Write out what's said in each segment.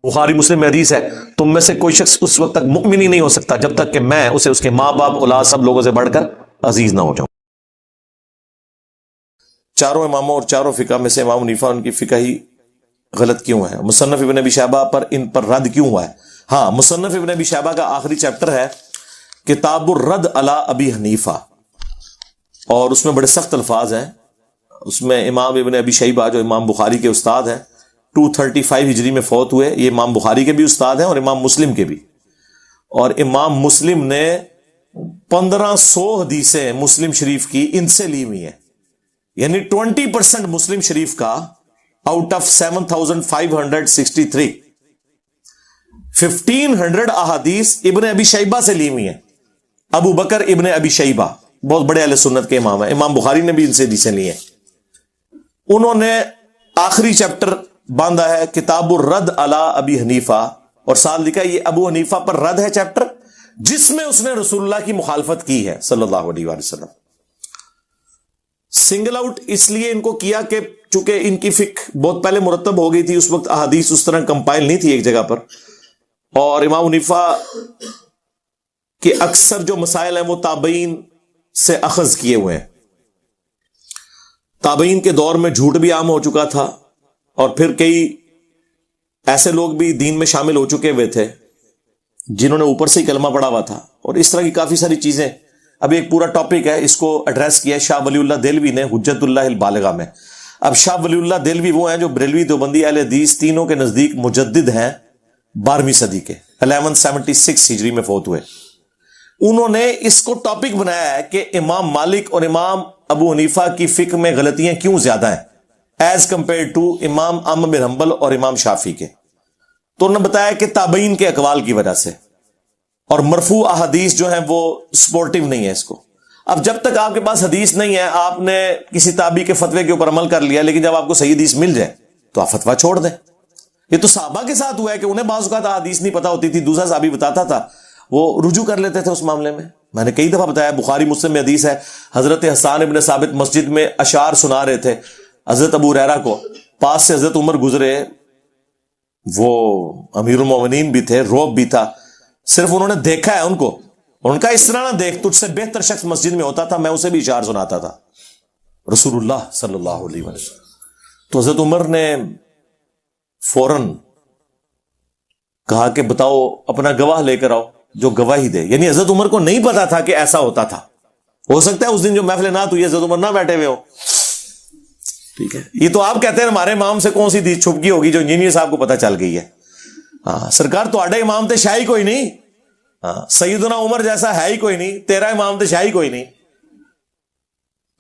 بخاری مسلم میں حدیث ہے، تم میں سے کوئی شخص اس وقت تک مؤمن ہی نہیں ہو سکتا جب تک کہ میں اسے اس کے ماں باپ اولاد سب لوگوں سے بڑھ کر عزیز نہ ہو جاؤں۔ چاروں اماموں اور چاروں فقہ میں سے امام حنیفہ ان کی فقہ ہی غلط کیوں ہے؟ مصنف ابن ابی شیبہ پر ان پر رد کیوں ہوا ہے؟ ہاں، مصنف ابن ابی شیبہ کا آخری چیپٹر ہے کتاب الرد علی ابی حنیفہ، اور اس میں بڑے سخت الفاظ ہیں۔ اس میں امام ابن ابی شیبہ جو امام بخاری کے استاد ہیں 235 ہجری میں فوت ہوئے، یہ امام بخاری کے بھی استاد ہیں اور امام مسلم کے بھی، اور امام مسلم نے 1500 حدیثیں مسلم شریف کی ان سے لی ہوئی ہیں، یعنی 20% مسلم شریف کا آؤٹ آف 7563 1500 احادیث ابن ابی شیبہ سے لی ہوئی ہیں۔ ابو بکر ابن ابی شیبہ بہت بڑے اہل سنت کے امام ہیں، امام بخاری نے بھی ان سے حدیثیں لی ہیں۔ انہوں نے آخری چیپٹر باندھا ہے کتاب الرد علی ابی حنیفہ، اور ساتھ لکھا ہے یہ ابو حنیفہ پر رد ہے چیپٹر، جس میں اس نے رسول اللہ کی مخالفت کی ہے صلی اللہ علیہ وآلہ وسلم۔ سنگل آؤٹ اس لیے ان کو کیا کہ چونکہ ان کی فقہ بہت پہلے مرتب ہو گئی تھی، اس وقت احادیث اس طرح کمپائل نہیں تھی ایک جگہ پر، اور امام حنیفہ کے اکثر جو مسائل ہیں وہ تابعین سے اخذ کیے ہوئے ہیں۔ تابعین کے دور میں جھوٹ بھی عام ہو چکا تھا، اور پھر کئی ایسے لوگ بھی دین میں شامل ہو چکے ہوئے تھے جنہوں نے اوپر سے ہی کلمہ پڑھا ہوا تھا، اور اس طرح کی کافی ساری چیزیں۔ اب ایک پورا ٹاپک ہے، اس کو ایڈریس کیا ہے شاہ ولی اللہ دہلوی نے حجت اللہ البالغہ میں۔ اب شاہ ولی اللہ دہلوی وہ ہیں جو بریلوی دیوبندی اہل حدیث تینوں کے نزدیک مجدد ہیں 12ویں صدی کے، 1176 ہجری میں فوت ہوئے۔ انہوں نے اس کو ٹاپک بنایا ہے کہ امام مالک اور امام ابو حنیفہ کی فقہ میں غلطیاں کیوں زیادہ ہیں ایز کمپیئر ٹو امام احمد بن حنبل اور امام شافعی کے۔ تو انہوں نے بتایا کہ تابعین کے اقوال کی وجہ سے، اور مرفوع احادیث جو ہیں وہ سپورٹیو نہیں ہے اس کو۔ اب جب تک آپ کے پاس حدیث نہیں ہے، آپ نے کسی تابعی کے فتوے کے اوپر عمل کر لیا، لیکن جب آپ کو صحیح حدیث مل جائے تو آپ فتویٰ چھوڑ دیں۔ یہ تو صحابہ کے ساتھ ہوا ہے کہ انہیں بعض اوقات حدیث نہیں پتا ہوتی تھی، دوسرا صحابی بتاتا تھا، وہ رجوع کر لیتے تھے اس معاملے میں۔ میں نے کئی دفعہ بتایا، بخاری مسلم میں حدیث ہے، حضرت حسان ابن ثابت مسجد میں اشعار سنا رہے تھے حضرت ابو ہریرہ کو، پاس سے حضرت عمر گزرے، وہ امیر المومنین بھی تھے، روب بھی تھا، صرف انہوں نے دیکھا ہے ان کو، ان کا اس طرح نہ دیکھ، تجھ سے بہتر شخص مسجد میں ہوتا تھا، میں اسے بھی اشعار سناتا تھا، رسول اللہ صلی اللہ علیہ وسلم۔ تو حضرت عمر نے فوراً کہا کہ بتاؤ اپنا گواہ لے کر آؤ جو گواہی دے، یعنی حضرت عمر کو نہیں پتا تھا کہ ایسا ہوتا تھا۔ ہو سکتا ہے اس دن جو محفل نعت ہوئی حضرت عمر نہ بیٹھے ہوئے ہو، ٹھیک ہے، یہ تو آپ کہتے ہیں ہمارے امام سے کون سی حدیث چھپ گئی ہوگی جو انجینئر صاحب کو پتہ چل گئی ہے۔ ہاں سرکار تواڈے امام تے شاہی کوئی نہیں، ہاں سیدنا عمر جیسا ہے ہی کوئی نہیں، تیرا امام تے شاہی کوئی نہیں۔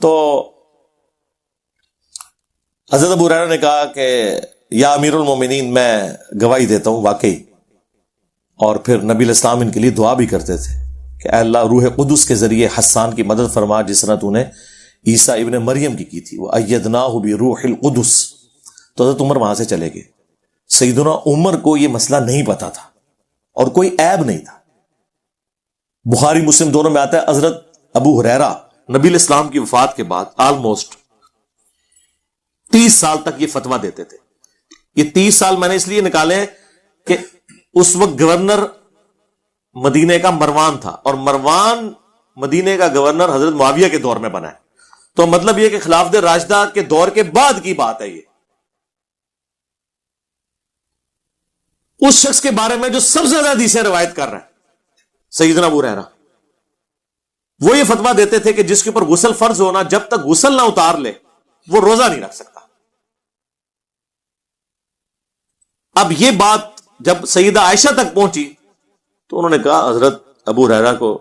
تو حضرت ابو ہریرہ نے کہا کہ یا امیر المومنین میں گواہی دیتا ہوں واقعی، اور پھر نبی علیہ السلام ان کے لیے دعا بھی کرتے تھے کہ اے اللہ روح قدس کے ذریعے حسان کی مدد فرما جس طرح تو نے عیسیٰ ابن مریم کی تھی، وہ ایدناہ بروح القدس۔ تو حضرت عمر وہاں سے چلے گئے۔ سیدنا عمر کو یہ مسئلہ نہیں پتا تھا اور کوئی عیب نہیں تھا۔ بخاری مسلم دونوں میں آتا ہے حضرت ابو ہریرہ نبی علیہ السلام کی وفات کے بعد آلموسٹ 30 سال تک یہ فتویٰ دیتے تھے۔ یہ 30 سال میں نے اس لیے نکالے ہیں کہ اس وقت گورنر مدینہ کا مروان تھا، اور مروان مدینہ کا گورنر حضرت معاویہ کے دور میں بنا ہے، تو مطلب یہ کہ خلافت راشدہ کے دور کے بعد کی بات ہے۔ یہ اس شخص کے بارے میں جو سب سے زیادہ حدیثیں روایت کر رہا ہے سیدنا ابو ہریرہ، وہ یہ فتویٰ دیتے تھے کہ جس کے اوپر غسل فرض ہونا جب تک غسل نہ اتار لے وہ روزہ نہیں رکھ سکتا۔ اب یہ بات جب سیدہ عائشہ تک پہنچی تو انہوں نے کہا حضرت ابو ہریرہ کو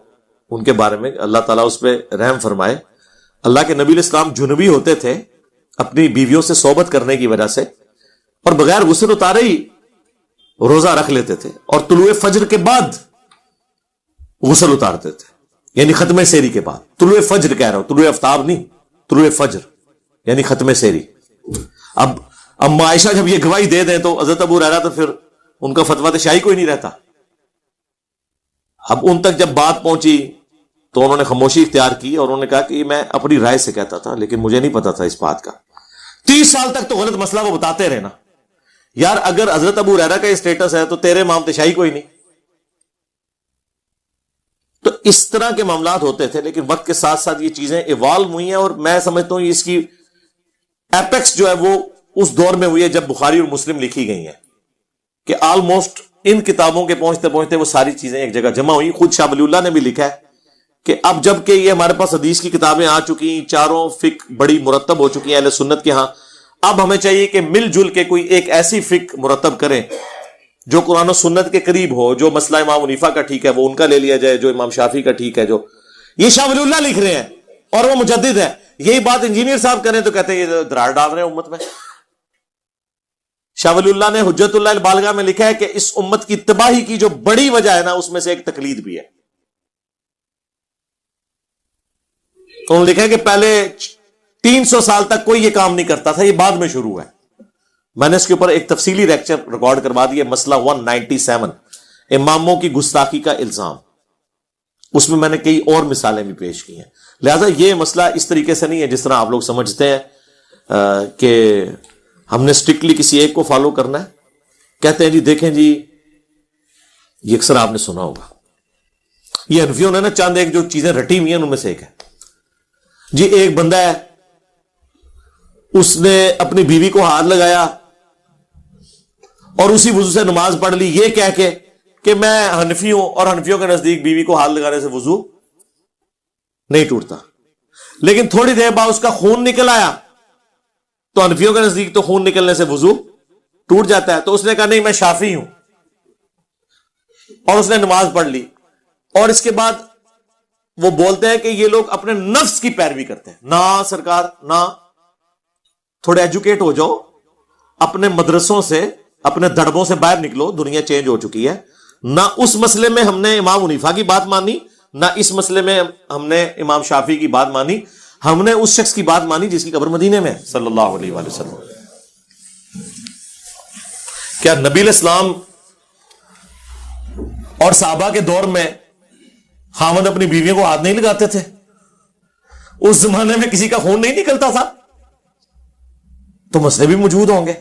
ان کے بارے میں اللہ تعالیٰ اس پہ رحم فرمائے، اللہ کے نبی علیہ السلام جنبی ہوتے تھے اپنی بیویوں سے صحبت کرنے کی وجہ سے، اور بغیر غسل اتارے ہی روزہ رکھ لیتے تھے، اور طلوع فجر کے بعد غسل اتارتے تھے، یعنی ختم سحری کے بعد۔ طلوع فجر کہہ رہا ہوں، طلوع آفتاب نہیں، طلوع فجر یعنی ختم سحری۔ اب اما عائشہ جب یہ گواہی دے دیں تو حضرت ابو ہریرہ تو پھر ان کا فتویٰ تو شاہی کوئی نہیں رہتا۔ اب ان تک جب بات پہنچی تو انہوں نے خاموشی اختیار کی، اور انہوں نے کہا کہ میں اپنی رائے سے کہتا تھا لیکن مجھے نہیں پتا تھا اس بات کا۔ 30 سال تک تو غلط مسئلہ وہ بتاتے رہے نا، یار اگر حضرت ابو ہریرہ کا اسٹیٹس ہے تو تیرے امام تشائی کوئی نہیں. تو اس طرح کے معاملات ہوتے تھے، لیکن وقت کے ساتھ ساتھ یہ چیزیں ایوالو ہوئی ہیں، اور میں سمجھتا ہوں اس کی ایپیکس جو ہے وہ اس دور میں ہوئی ہے جب بخاری اور مسلم لکھی گئی ہیں، کہ آلموسٹ ان کتابوں کے پہنچتے پہنچتے وہ ساری چیزیں ایک جگہ جمع ہوئی. خود شاہ ولی اللہ نے بھی لکھا ہے کہ اب جب کہ یہ ہمارے پاس حدیث کی کتابیں آ چکی، چاروں فقہ بڑی مرتب ہو چکی ہیں اہل سنت کے ہاں، اب ہمیں چاہیے کہ مل جل کے کوئی ایک ایسی فقہ مرتب کریں جو قرآن و سنت کے قریب ہو. جو مسئلہ امام حنیفہ کا ٹھیک ہے وہ ان کا لے لیا جائے، جو امام شافعی کا ٹھیک ہے. جو یہ شاہ ولی اللہ لکھ رہے ہیں اور وہ مجدد ہے، یہی بات انجینئر صاحب کریں تو کہتے ہیں یہ دراڑ ڈال رہے ہیں امت میں. شاہ ولی اللہ نے حجت اللہ البالغہ میں لکھا ہے کہ اس امت کی تباہی کی جو بڑی وجہ ہے نا، اس میں سے ایک تقلید بھی ہے. انہوں نے لکھا ہے کہ پہلے 300 سال تک کوئی یہ کام نہیں کرتا تھا، یہ بعد میں شروع ہے. میں نے اس کے اوپر ایک تفصیلی لیکچر ریکارڈ کروا دیا، مسئلہ 197 اماموں کی گستاخی کا الزام. اس میں نے کئی اور مثالیں بھی پیش کی ہیں. لہذا یہ مسئلہ اس طریقے سے نہیں ہے جس طرح آپ لوگ سمجھتے ہیں کہ ہم نے اسٹرکٹلی کسی ایک کو فالو کرنا ہے. کہتے ہیں جی دیکھیں جی، یہ اکثر آپ نے سنا ہوگا، یہ حنفیوں نے نا چند ایک جو چیزیں رٹی ہوئی ہیں ان میں سے ایک ہے جی، ایک بندہ ہے اس نے اپنی بیوی کو ہاتھ لگایا اور اسی وضو سے نماز پڑھ لی، یہ کہہ کے کہ میں حنفی ہوں، اور حنفیوں کے نزدیک بیوی کو ہاتھ لگانے سے وضو نہیں ٹوٹتا. لیکن تھوڑی دیر بعد اس کا خون نکل آیا تو حنفیوں کے نزدیک تو خون نکلنے سے وضو ٹوٹ جاتا ہے. تو اس نے کہا نہیں میں شافعی ہوں، اور اس نے نماز پڑھ لی. اور اس کے بعد وہ بولتے ہیں کہ یہ لوگ اپنے نفس کی پیروی کرتے ہیں. نہ سرکار نہ، تھوڑے ایجوکیٹ ہو جاؤ، اپنے مدرسوں سے اپنے دڑبوں سے باہر نکلو، دنیا چینج ہو چکی ہے. نہ اس مسئلے میں ہم نے امام حنیفہ کی بات مانی، نہ اس مسئلے میں ہم نے امام شافعی کی بات مانی، ہم نے اس شخص کی بات مانی جس کی قبر مدینے میں صلی اللہ علیہ وآلہ وسلم. کیا نبی علیہ السلام اور صحابہ کے دور میں خاوند اپنی بیویوں کو ہاتھ نہیں لگاتے تھے؟ اس زمانے میں کسی کا خون نہیں نکلتا تھا؟ تو مسئلے بھی موجود ہوں گے.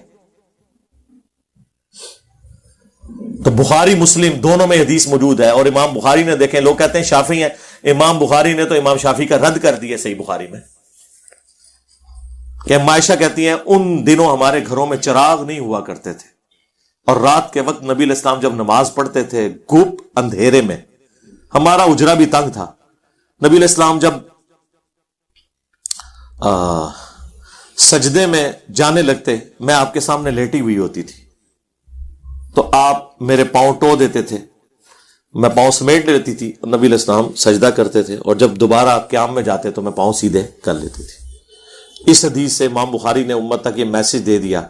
تو بخاری مسلم دونوں میں حدیث موجود ہے، اور امام بخاری نے، دیکھیں لوگ کہتے ہیں شافعی ہیں، امام بخاری نے تو امام شافعی کا رد کر دیا صحیح بخاری میں، کہ عائشہ کہتی ہیں ان دنوں ہمارے گھروں میں چراغ نہیں ہوا کرتے تھے، اور رات کے وقت نبی علیہ السلام جب نماز پڑھتے تھے گپ اندھیرے میں، ہمارا اجرا بھی تنگ تھا، نبی علیہ السلام جب سجدے میں جانے لگتے میں آپ کے سامنے لیٹی ہوئی ہوتی تھی، تو آپ میرے پاؤں ٹو دیتے تھے، میں پاؤں سمیٹ لیتی تھی، نبی علیہ السلام سجدہ کرتے تھے، اور جب دوبارہ قیام میں جاتے تو میں پاؤں سیدھے کر لیتی تھی. اس حدیث سے امام بخاری نے امت تک یہ میسج دے دیا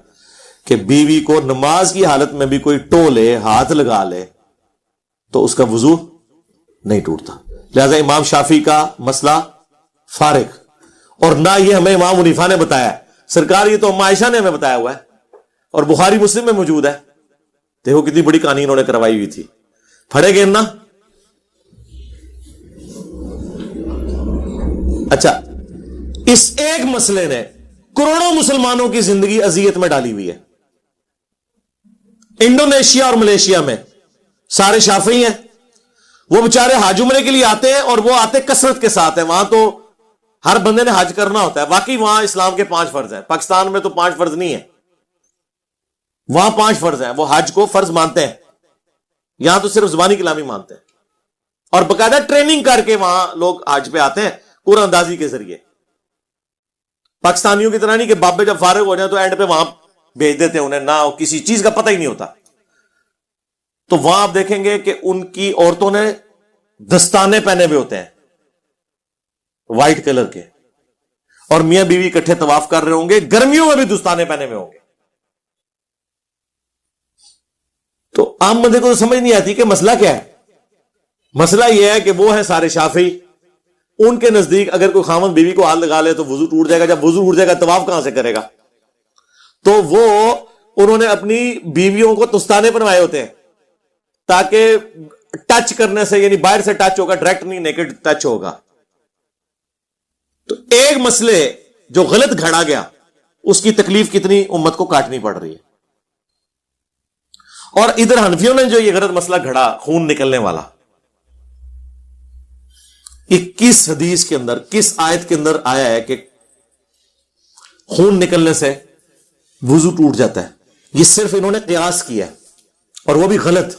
کہ بیوی کو نماز کی حالت میں بھی کوئی ٹو لے، ہاتھ لگا لے، تو اس کا وضو نہیں ٹوٹتا. لہذا امام شافعی کا مسئلہ فارغ، اور نہ یہ ہمیں امام حنیفہ نے بتایا ہے، سرکار یہ تو ام عائشہ نے ہمیں بتایا ہوا ہے، اور بخاری مسلم میں موجود ہے. دیکھو کتنی بڑی کہانی انہوں نے کروائی ہوئی تھی. پڑھے گے نا؟ اچھا، اس ایک مسئلے نے کروڑوں مسلمانوں کی زندگی اذیت میں ڈالی ہوئی ہے. انڈونیشیا اور ملیشیا میں سارے شافعی ہیں، وہ بیچارے حج عمرے کے لیے آتے ہیں، اور وہ آتے کثرت کے ساتھ ہیں. وہاں تو ہر بندے نے حج کرنا ہوتا ہے. واقعی وہاں اسلام کے 5 فرض ہیں. پاکستان میں تو 5 فرض نہیں ہے، وہاں 5 فرض ہیں. وہ حج کو فرض مانتے ہیں، یہاں تو صرف زبانی کلامی مانتے ہیں، اور باقاعدہ ٹریننگ کر کے وہاں لوگ حج پہ آتے ہیں قرآن اندازی کے ذریعے. پاکستانیوں کی طرح نہیں کہ بابے جب فارغ ہو جائیں تو اینڈ پہ وہاں بھیج دیتے ہیں انہیں، نہ کسی چیز کا پتہ ہی نہیں ہوتا. تو وہاں آپ دیکھیں گے کہ ان کی عورتوں نے دستانے پہنے ہوئے ہوتے ہیں وائٹ کلر کے، اور میاں بیوی اکٹھے طواف کر رہے ہوں گے، گرمیوں میں بھی دستانے پہنے ہوئے ہوں گے. تو عام بندے کو تو سمجھ نہیں آتی کہ مسئلہ کیا ہے. مسئلہ یہ ہے کہ وہ ہیں سارے شافعی، ان کے نزدیک اگر کوئی خاوند بیوی کو ہاتھ لگا لے تو وضو ٹوٹ جائے گا. جب وضو ٹوٹ جائے گا طواف کہاں سے کرے گا؟ تو وہ انہوں نے اپنی بیویوں کو دستانے بنوائے ہوتے ہیں تاکہ ٹچ کرنے سے، یعنی باہر سے ٹچ ہوگا، ڈائریکٹ نہیں، نیکڈ ٹچ ہوگا. تو ایک مسئلے جو غلط گھڑا گیا اس کی تکلیف کتنی امت کو کاٹنی پڑ رہی ہے. اور ادھر حنفیوں نے جو یہ غلط مسئلہ گھڑا خون نکلنے والا، یہ کس حدیث کے اندر، کس آیت کے اندر آیا ہے کہ خون نکلنے سے وضو ٹوٹ جاتا ہے؟ یہ صرف انہوں نے قیاس کیا ہے، اور وہ بھی غلط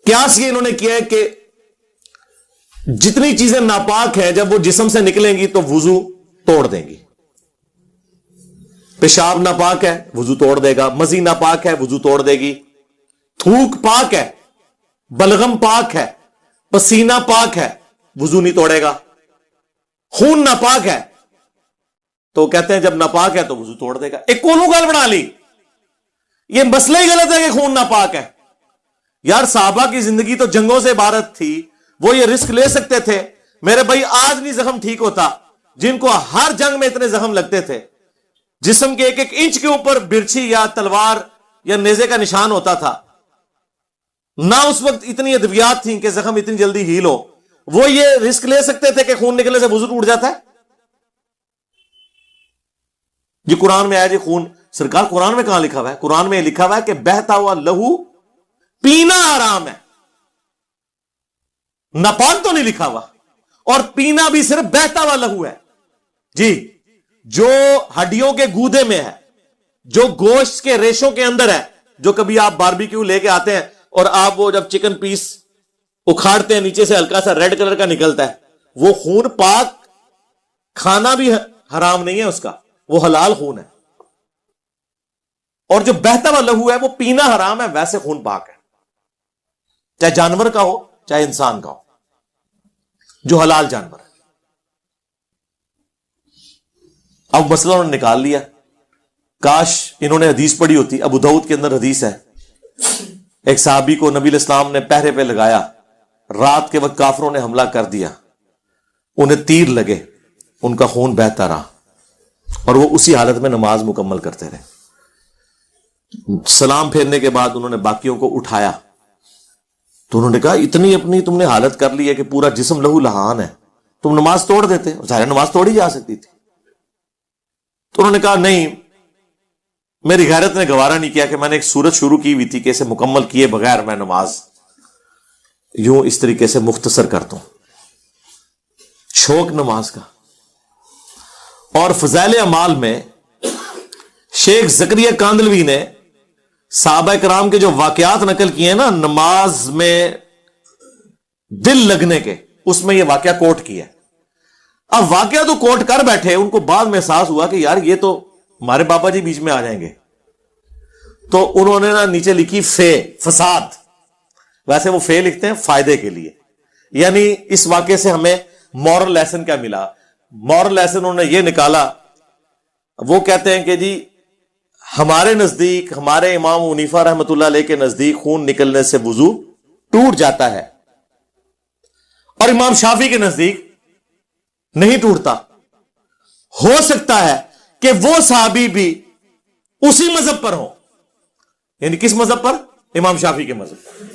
قیاس. یہ انہوں نے کیا ہے کہ جتنی چیزیں ناپاک ہیں جب وہ جسم سے نکلیں گی تو وضو توڑ دیں گی. پیشاب ناپاک ہے وضو توڑ دے گا، مزی ناپاک ہے وضو توڑ دے گی، تھوک پاک ہے، بلغم پاک ہے، پسینہ پاک ہے، وضو نہیں توڑے گا. خون ناپاک ہے تو کہتے ہیں جب ناپاک ہے تو وضو توڑ دے گا. ایک کولو گال بنا لی. یہ مسئلہ ہی غلط ہے کہ خون ناپاک ہے. یار صحابہ کی زندگی تو جنگوں سے عبارت تھی، وہ یہ رسک لے سکتے تھے. میرے بھائی آج نہیں زخم ٹھیک ہوتا، جن کو ہر جنگ میں اتنے زخم لگتے تھے، جسم کے ایک ایک انچ کے اوپر برچھی یا تلوار یا نیزے کا نشان ہوتا تھا، نہ اس وقت اتنی ادویات تھیں کہ زخم اتنی جلدی ہیل ہو، وہ یہ رسک لے سکتے تھے کہ خون نکلنے سے وضو ٹوٹ جاتا ہے؟ یہ قرآن میں آیا جی خون. سرکار قرآن میں کہاں لکھا ہوا ہے؟ قرآن میں لکھا ہوا ہے کہ بہتا ہوا لہو پینا حرام ہے. ناپاک تو نہیں لکھا ہوا، اور پینا بھی صرف بہتا ہوا لہو ہے. جی جو ہڈیوں کے گودے میں ہے، جو گوشت کے ریشوں کے اندر ہے، جو کبھی آپ باربیکیو لے کے آتے ہیں اور آپ وہ جب چکن پیس اکھاڑتے ہیں نیچے سے ہلکا سا ریڈ کلر کا نکلتا ہے، وہ خون پاک، کھانا بھی حرام نہیں ہے اس کا، وہ حلال خون ہے. اور جو بہتا ہوا لہو ہے وہ پینا حرام ہے. ویسے خون پاک ہے، چاہے جانور کا ہو چاہے انسان کا ہو، جو حلال جانور ہے. اب مسئلہ انہوں نے نکال لیا. کاش انہوں نے حدیث پڑھی ہوتی. ابو داؤد کے اندر حدیث ہے، ایک صحابی کو نبی علیہ السلام نے پہرے پہ لگایا، رات کے وقت کافروں نے حملہ کر دیا، انہیں تیر لگے، ان کا خون بہتا رہا، اور وہ اسی حالت میں نماز مکمل کرتے رہے. سلام پھیرنے کے بعد انہوں نے باقیوں کو اٹھایا تو انہوں نے کہا اتنی اپنی تم نے حالت کر لی ہے کہ پورا جسم لہو لہان ہے، تم نماز توڑ دیتے. ظاہر نماز توڑی جا سکتی تھی. تو انہوں نے کہا نہیں، میری غیرت نے گوارا نہیں کیا کہ میں نے ایک سورت شروع کی ہوئی تھی کہ اسے مکمل کیے بغیر میں نماز یوں اس طریقے سے مختصر کرتا ہوں. شوق نماز کا. اور فضائل اعمال میں شیخ زکریا کاندلوی نے صحابہ کرام کے جو واقعات نقل کیے ہیں نا نماز میں دل لگنے کے، اس میں یہ واقعہ کوٹ کیا. اب واقعہ تو کوٹ کر بیٹھے، ان کو بعد میں احساس ہوا کہ یار یہ تو ہمارے بابا جی بیچ میں آ جائیں گے، تو انہوں نے نا نیچے لکھی فساد. ویسے وہ لکھتے ہیں فائدے کے لیے، یعنی اس واقعے سے ہمیں مورل لیسن کیا ملا. مورل لیسن انہوں نے یہ نکالا، وہ کہتے ہیں کہ جی ہمارے نزدیک، ہمارے امام حنیفہ رحمۃ اللہ علیہ کے نزدیک خون نکلنے سے وضو ٹوٹ جاتا ہے، اور امام شافعی کے نزدیک نہیں ٹوٹتا. ہو سکتا ہے کہ وہ صحابی بھی اسی مذہب پر ہوں. یعنی کس مذہب پر؟ امام شافعی کے مذہب پر.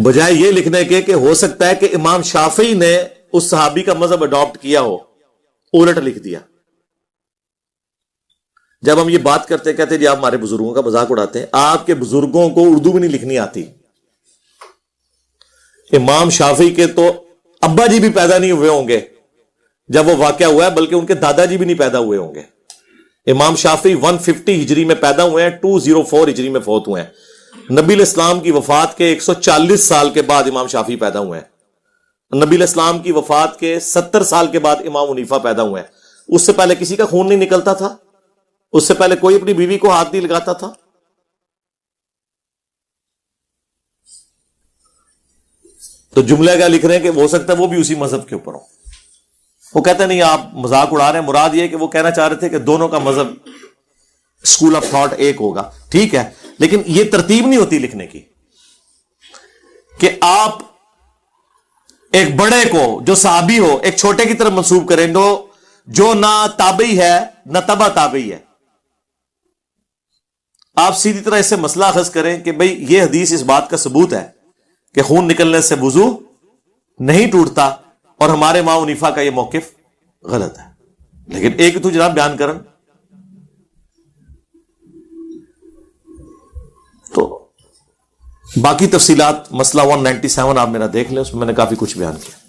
بجائے یہ لکھنے کے کہ ہو سکتا ہے کہ امام شافعی نے اس صحابی کا مذہب اڈاپٹ کیا ہو، الٹ لکھ دیا. جب ہم یہ بات کرتے کہتے جی آپ ہمارے بزرگوں کا مذاق اڑاتے ہیں. آپ کے بزرگوں کو اردو بھی نہیں لکھنی آتی. امام شافعی کے تو ابا جی بھی پیدا نہیں ہوئے ہوں گے جب وہ واقعہ ہوا ہے، بلکہ ان کے دادا جی بھی نہیں پیدا ہوئے ہوں گے. امام شافعی 150 ہجری میں پیدا ہوئے ہیں، 204 ہجری میں فوت ہوئے ہیں. نبی علیہ السلام کی وفات کے 140 سال کے بعد امام شافعی پیدا ہوئے ہیں. نبی علیہ السلام کی وفات کے 70 سال کے بعد امام حنیفہ پیدا ہوئے ہیں. اس سے پہلے کسی کا خون نہیں نکلتا تھا، اس سے پہلے کوئی اپنی بیوی کو ہاتھ نہیں لگاتا تھا. تو جملہ کیا لکھ رہے ہیں کہ ہو سکتا ہے وہ بھی اسی مذہب کے اوپر ہو. وہ کہتے ہیں نہیں آپ مذاق اڑا رہے ہیں. مراد یہ کہ وہ کہنا چاہ رہے تھے کہ دونوں کا مذہب اسکول آف تھاٹ ایک ہوگا. ٹھیک ہے، لیکن یہ ترتیب نہیں ہوتی لکھنے کی کہ آپ ایک بڑے کو جو صحابی ہو ایک چھوٹے کی طرف منسوب کریں جو نہ تابعی ہے نہ تبع تابعی ہے. آپ سیدھی طرح اس سے مسئلہ اخذ کریں کہ بھئی یہ حدیث اس بات کا ثبوت ہے کہ خون نکلنے سے وضو نہیں ٹوٹتا، اور ہمارے امام حنیفہ کا یہ موقف غلط ہے. لیکن ایک تو جناب بیان کرن باقی تفصیلات مسئلہ 197 آپ میرا دیکھ لیں، اس میں میں نے کافی کچھ بیان کیا.